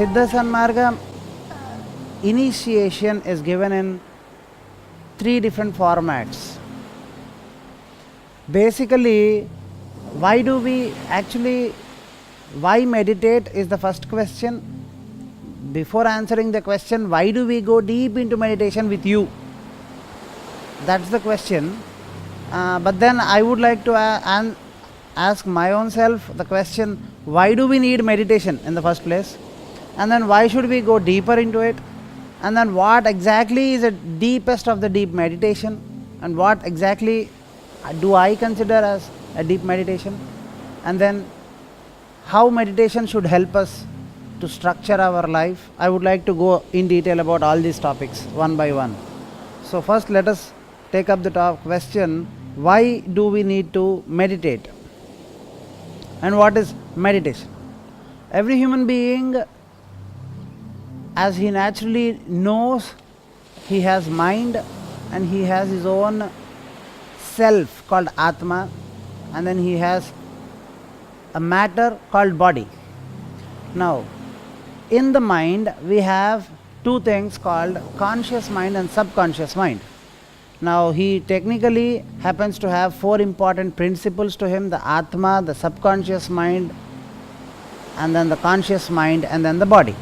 Siddha Sanmarga initiation is given in 3 different formats. Basically, why meditate is the first question. Before answering the question, why do we go deep into meditation with you? That's the question. But then I would like to ask my own self the question, why do we need meditation in the first place? And then why should we go deeper into it? And then what exactly is the deepest of the deep meditation? And what exactly do I consider as a deep meditation? And then how meditation should help us to structure our life? I would like to go in detail about all these topics one by one. So first let us take up the question, why do we need to meditate? And what is meditation? Every human being, as he naturally knows, he has mind and he has his own self called Atma, and then he has a matter called body. Now, in the mind we have 2 things called conscious mind and subconscious mind. Now, he technically happens to have 4 important principles to him: the Atma, the subconscious mind, and then the conscious mind, and then the body.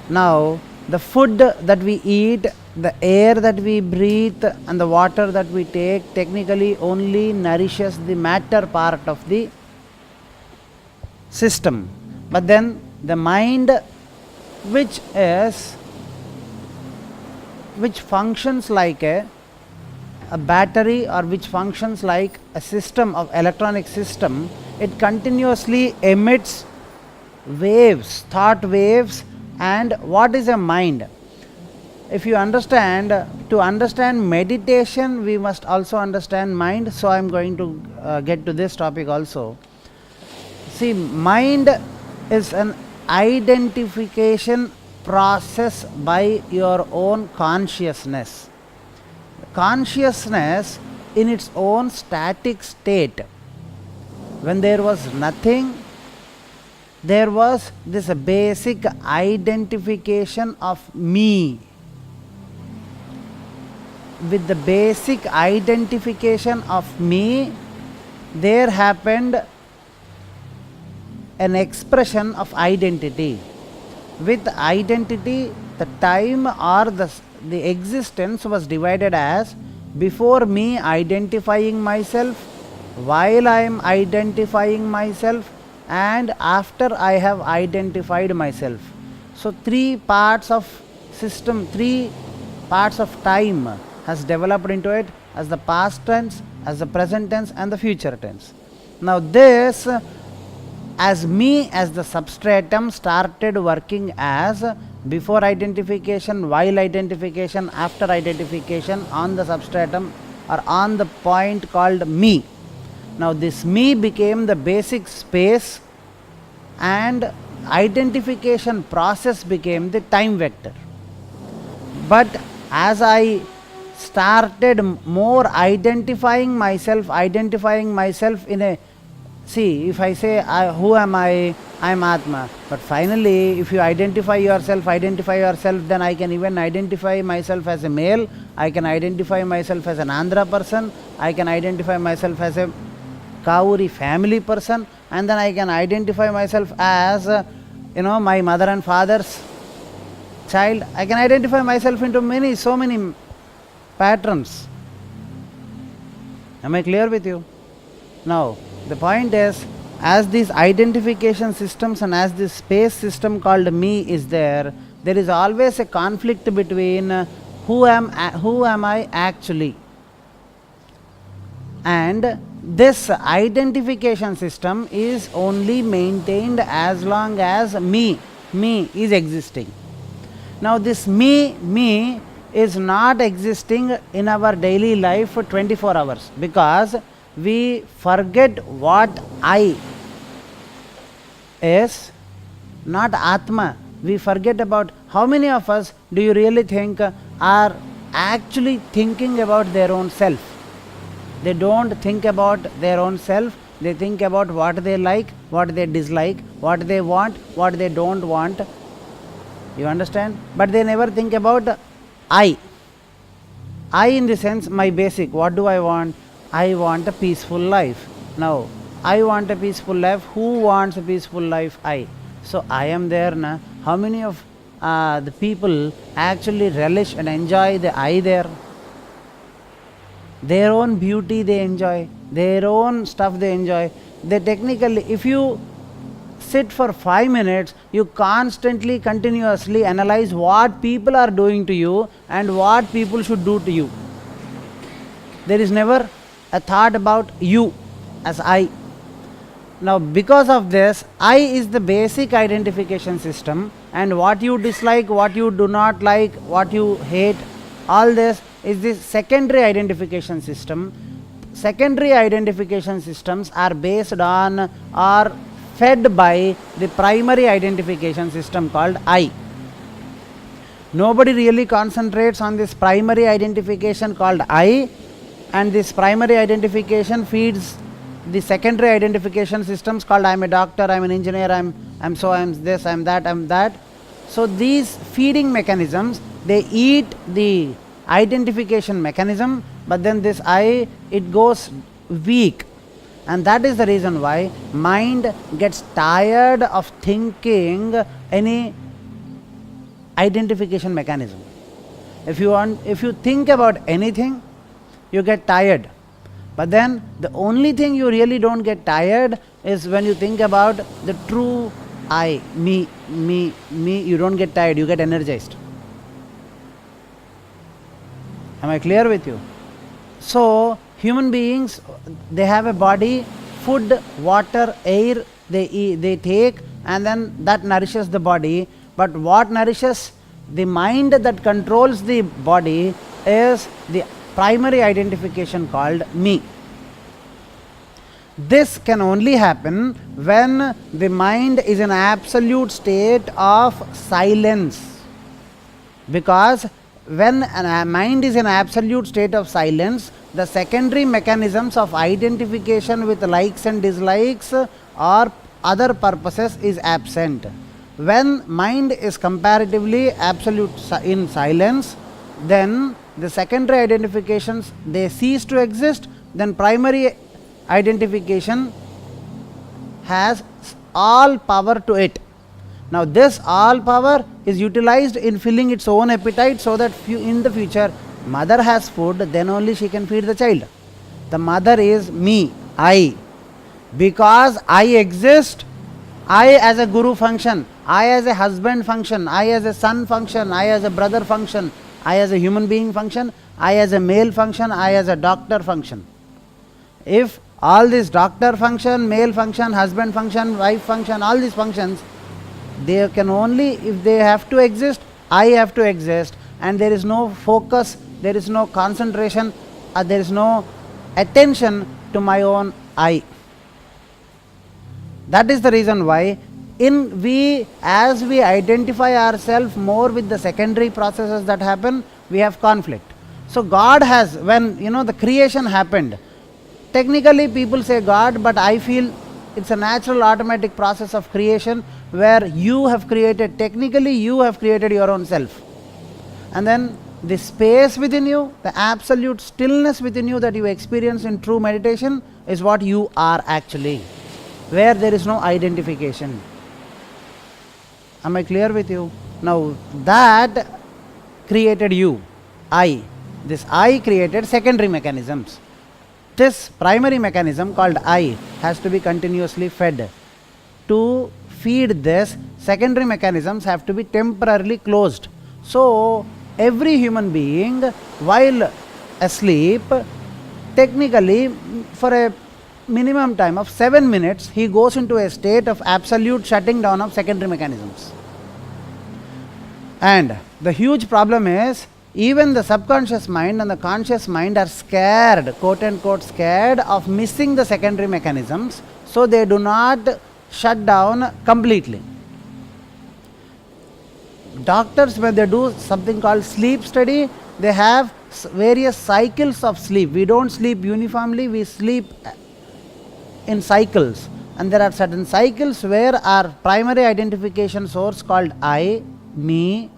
Now, the food that we eat, the air that we breathe, and the water that we take technically only nourishes the matter part of the system. But then the mind, which functions like a battery, or which functions like a system of electronic system, it continuously emits waves, thought waves. And what is a mind? If you understand, to understand meditation, we must also understand mind. So I am going to get to this topic also. See, mind is an identification process by your own consciousness. Consciousness in its own static state, when there was nothing, there was this basic identification of me. With the basic identification of me, there happened an expression of identity. With identity, the time or the existence was divided as before me identifying myself, while I am identifying myself, and after I have identified myself. So 3 parts of system, 3 parts of time has developed into it, as the past tense, as the present tense, and the future tense. Now this, as me, as the substratum, started working as before identification, while identification, after identification, on the substratum or on the point called me. Now this me became the basic space, and identification process became the time vector. But as I started more identifying myself in a, see, if I say who am I am Atma. But finally, if you identify yourself, then I can even identify myself as a male, I can identify myself as an Andhra person, I can identify myself as a Kauri family person, and then I can identify myself as my mother and father's child. I can identify myself into so many patterns. Am I clear with you? Now, the point is, as these identification systems and as this space system called me is there is always a conflict between who am I actually. And this identification system is only maintained as long as me is existing. Now this me is not existing in our daily life for 24 hours, because we forget what I is, not Atma. We forget about. How many of us do you really think are actually thinking about their own self? They don't think about their own self. They think about what they like, what they dislike, what they want, what they don't want, You understand? But they never think about I. I in the sense, my basic, what do I want? I want a peaceful life. Now, I want a peaceful life. Who wants a peaceful life? I. So I am there na. How many of the people actually relish and enjoy the I there? Their own beauty they enjoy, their own stuff they enjoy. They technically, if you sit for 5 minutes, you constantly, continuously analyze what people are doing to you and what people should do to you. There is never a thought about you as I. Now, because of this, I is the basic identification system, and what you dislike, what you do not like, what you hate, all this is the secondary identification system. Secondary identification systems are based on or fed by the primary identification system called I. Nobody really concentrates on this primary identification called I, and this primary identification feeds the secondary identification systems called I am a doctor, I am an engineer, I am so, I am this, I am that, I am that. So these feeding mechanisms, they eat the identification mechanism, but then this I, it goes weak, and that is the reason why mind gets tired of thinking any identification mechanism. If you think about anything, you get tired. But then the only thing you really don't get tired is when you think about the true I, me, you don't get tired, you get energized. Am I clear with you? So, human beings, they have a body, food, water, air, they eat, they take, and then that nourishes the body. But what nourishes the mind that controls the body is the primary identification called me. This can only happen when the mind is in absolute state of silence. Because when a mind is in absolute state of silence, the secondary mechanisms of identification with likes and dislikes or other purposes is absent. When mind is comparatively absolute in silence, then the secondary identifications, they cease to exist, then primary identification has all power to it. Now this all power is utilized in filling its own appetite, so that in the future mother has food, then only she can feed the child. The mother is me, I. Because I exist, I as a guru function, I as a husband function, I as a son function, I as a brother function, I as a human being function, I as a male function, I as a doctor function. If all this doctor function, male function, husband function, wife function, all these functions, they can only, if they have to exist, I have to exist, and there is no focus, there is no concentration, there is no attention to my own I. That is the reason why as we identify ourselves more with the secondary processes that happen, we have conflict. So God has, when the creation happened, technically people say God, but I feel it's a natural automatic process of creation where you have created, technically you have created your own self. And then the space within you, the absolute stillness within you that you experience in true meditation is what you are actually, where there is no identification. Am I clear with you? Now that created you, I. This I created secondary mechanisms. This primary mechanism called I has to be continuously fed. To feed this, secondary mechanisms have to be temporarily closed. So every human being, while asleep, technically for a minimum time of 7 minutes, he goes into a state of absolute shutting down of secondary mechanisms. And the huge problem is, even the subconscious mind and the conscious mind are scared, quote unquote scared, of missing the secondary mechanisms, so they do not shut down completely. Doctors, when they do something called sleep study, they have various cycles of sleep. We don't sleep uniformly, we sleep in cycles. And there are certain cycles where our primary identification source called I, me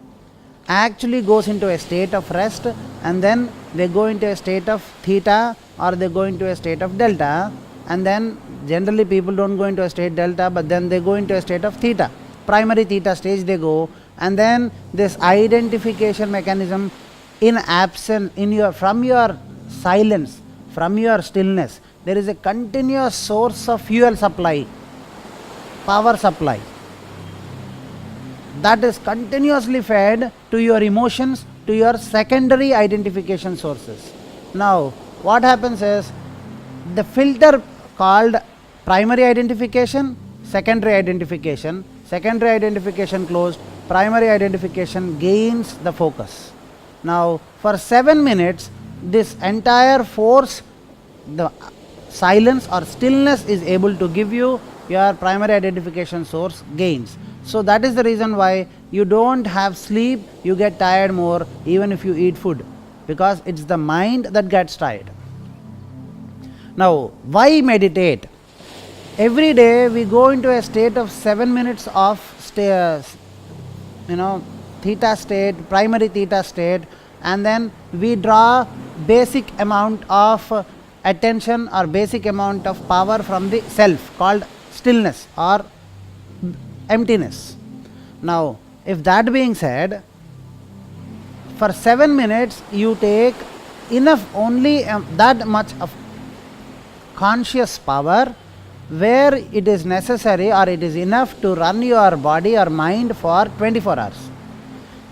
actually goes into a state of rest, and then they go into a state of theta, or they go into a state of delta, and then generally people don't go into a state delta, but then they go into a state of theta. Primary theta stage they go, and then this identification mechanism from your silence, from your stillness, there is a continuous source of fuel supply, power supply, that is continuously fed to your emotions, to your secondary identification sources. Now, what happens is, the filter called primary identification, secondary identification closed, primary identification gains the focus. Now, for 7 minutes, this entire force, the silence or stillness is able to give you, your primary identification source gains. So that is the reason why you don't have sleep, you get tired more even if you eat food, because it's the mind that gets tired. Now, why meditate? Every day we go into a state of 7 minutes of theta state, primary theta state, and then we draw basic amount of attention or basic amount of power from the self called stillness or emptiness. Now, if that being said, for 7 minutes you take enough, only that much of conscious power where it is necessary or it is enough to run your body or mind for 24 hours.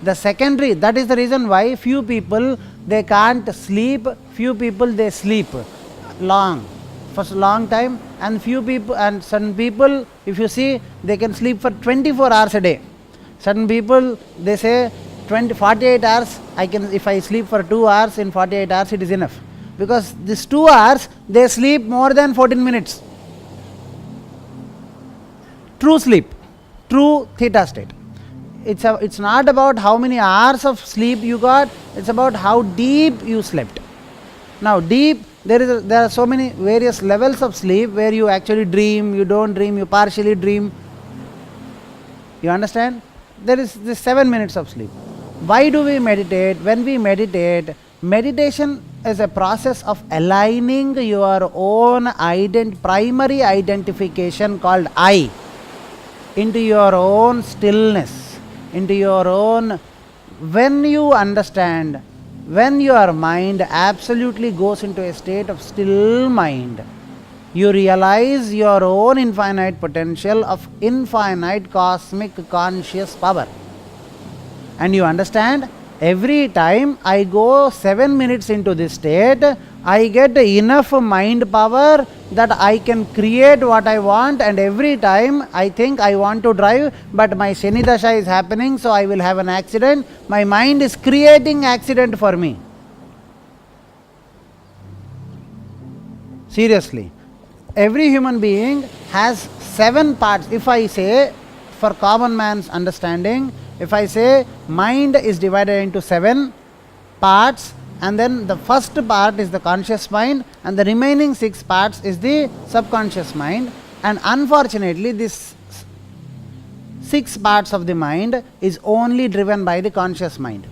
The secondary, that is the reason why few people they can't sleep, few people they sleep long, for a long time, and few people, and certain people, if you see, they can sleep for 24 hours a day. Certain people they say 48 hours, if I sleep for 2 hours, in 48 hours it is enough, because these 2 hours they sleep more than 14 minutes. True sleep, true theta state. It's not about how many hours of sleep you got, it's about how deep you slept. Now, deep, there are so many various levels of sleep where you actually dream, you don't dream, you partially dream. You understand? There is this 7 minutes of sleep. Why do we meditate? When we meditate, meditation is a process of aligning your own primary identification called I into your own stillness, into your own. When you understand, when your mind absolutely goes into a state of still mind, you realize your own infinite potential of infinite cosmic conscious power. And you understand, every time I go 7 minutes into this state, I get enough mind power that I can create what I want, and every time I think I want to drive, but my Shani Dasha is happening, so I will have an accident, my mind is creating accident for me. Seriously. Every human being has 7 parts. If I say, for common man's understanding, if I say mind is divided into 7 parts, and then the first part is the conscious mind, and the remaining 6 parts is the subconscious mind, and unfortunately this 6 parts of the mind is only driven by the conscious mind.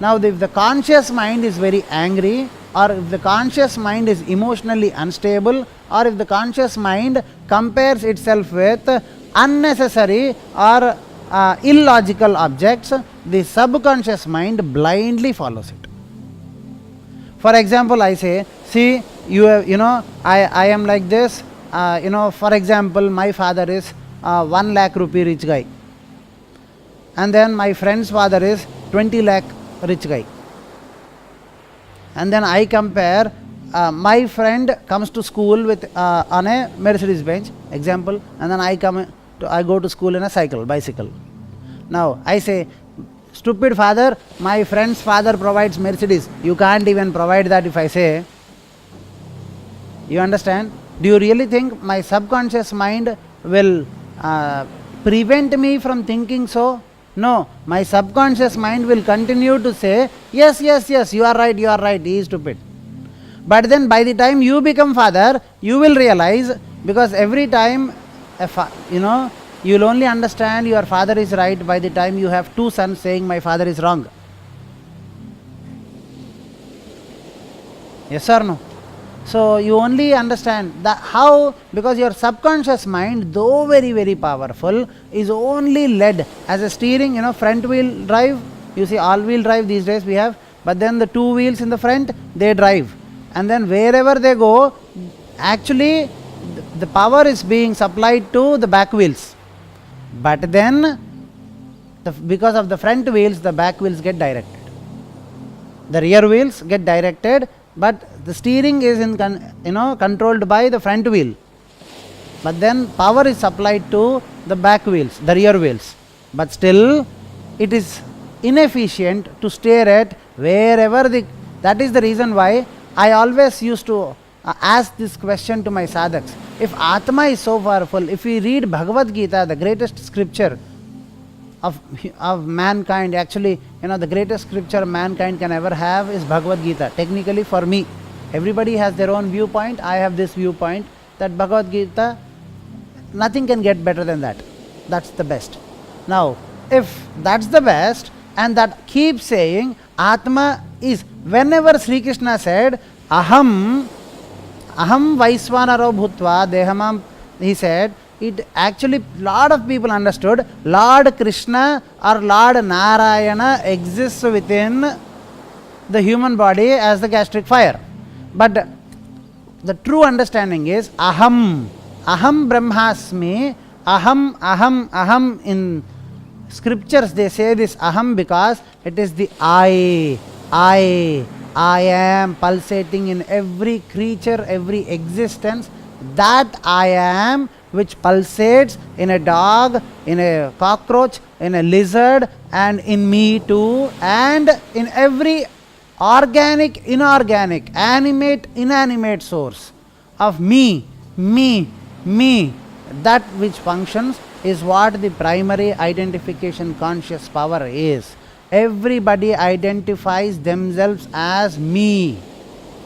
Now, if the conscious mind is very angry, or if the conscious mind is emotionally unstable, or if the conscious mind compares itself with unnecessary or illogical objects, the subconscious mind blindly follows it. For example, I say, see, I am like this, for example, my father is 1 lakh rupee rich guy, and then my friend's father is 20 lakh rich guy. And then I compare, my friend comes to school with on a Mercedes Benz, example, and then I go to school in a bicycle. Now I say, stupid father, my friend's father provides Mercedes, you can't even provide that. If I say, you understand? Do you really think my subconscious mind will prevent me from thinking so? No, my subconscious mind will continue to say, yes, you are right, he is stupid. But then by the time you become father, you will realize, because every time You will only understand your father is right by the time you have two sons saying my father is wrong. Yes or no? So you only understand that how, because your subconscious mind, though very, very powerful, is only led as a steering, front wheel drive. You see, all wheel drive these days we have, but then the two wheels in the front, they drive. And then wherever they go, actually the power is being supplied to the back wheels. But then, because of the front wheels, the back wheels get directed. The rear wheels get directed, but the steering is controlled by the front wheel. But then power is supplied to the back wheels, the rear wheels. But still, it is inefficient to stare at wherever that is the reason why I always used to ask this question to my sadhaks. If Atma is so powerful, if we read Bhagavad Gita, the greatest scripture of mankind, actually, the greatest scripture mankind can ever have is Bhagavad Gita. Technically for me, everybody has their own viewpoint. I have this viewpoint that Bhagavad Gita, nothing can get better than that. That's the best. Now, if that's the best, and that keeps saying Atma is, whenever Sri Krishna said Aham Vaisvanaro Bhutva Dehamam, he said, it actually lot of people understood Lord Krishna or Lord Narayana exists within the human body as the gastric fire. But the true understanding is Aham Brahmasmi, Aham. In scriptures they say this Aham because it is the I am pulsating in every creature, every existence. That I am which pulsates in a dog, in a cockroach, in a lizard, and in me too, and in every organic, inorganic, animate, inanimate source of me. That which functions is what the primary identification conscious power is. Everybody identifies themselves as me,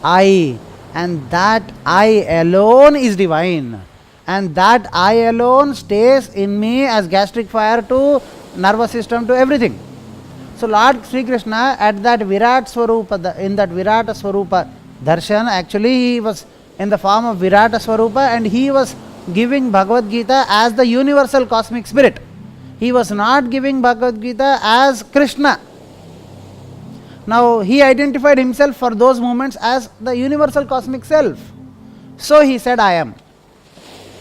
I, and that I alone is divine. And that I alone stays in me as gastric fire to nervous system, to everything. So Lord Sri Krishna at that Virat Swarupa, in that Virata Swarupa darshan, actually he was in the form of Virata Swarupa and he was giving Bhagavad Gita as the universal cosmic spirit. He was not giving Bhagavad Gita as Krishna. Now he identified himself for those moments as the universal cosmic self. So he said I am.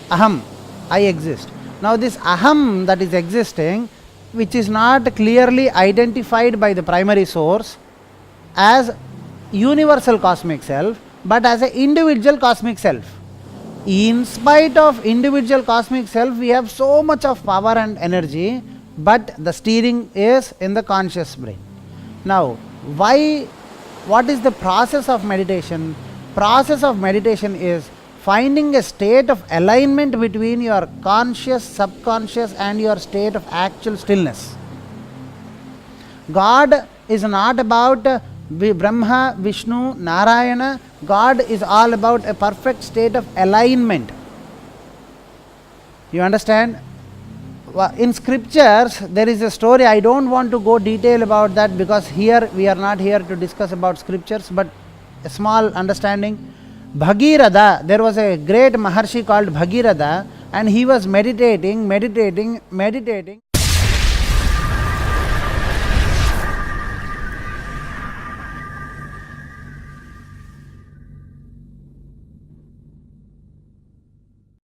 Aham, I exist. Now this Aham that is existing, which is not clearly identified by the primary source as universal cosmic self, but as an individual cosmic self. In spite of individual cosmic self, we have so much of power and energy, but the steering is in the conscious brain. Now, what is the process of meditation? Process of meditation is finding a state of alignment between your conscious, subconscious and your state of actual stillness. God is not about Brahma, Vishnu, Narayana. God is all about a perfect state of alignment. You understand? In scriptures, there is a story. I don't want to go detail about that because here we are not here to discuss about scriptures, but a small understanding. Bhagirath, there was a great Maharshi called Bhagirath, and he was meditating.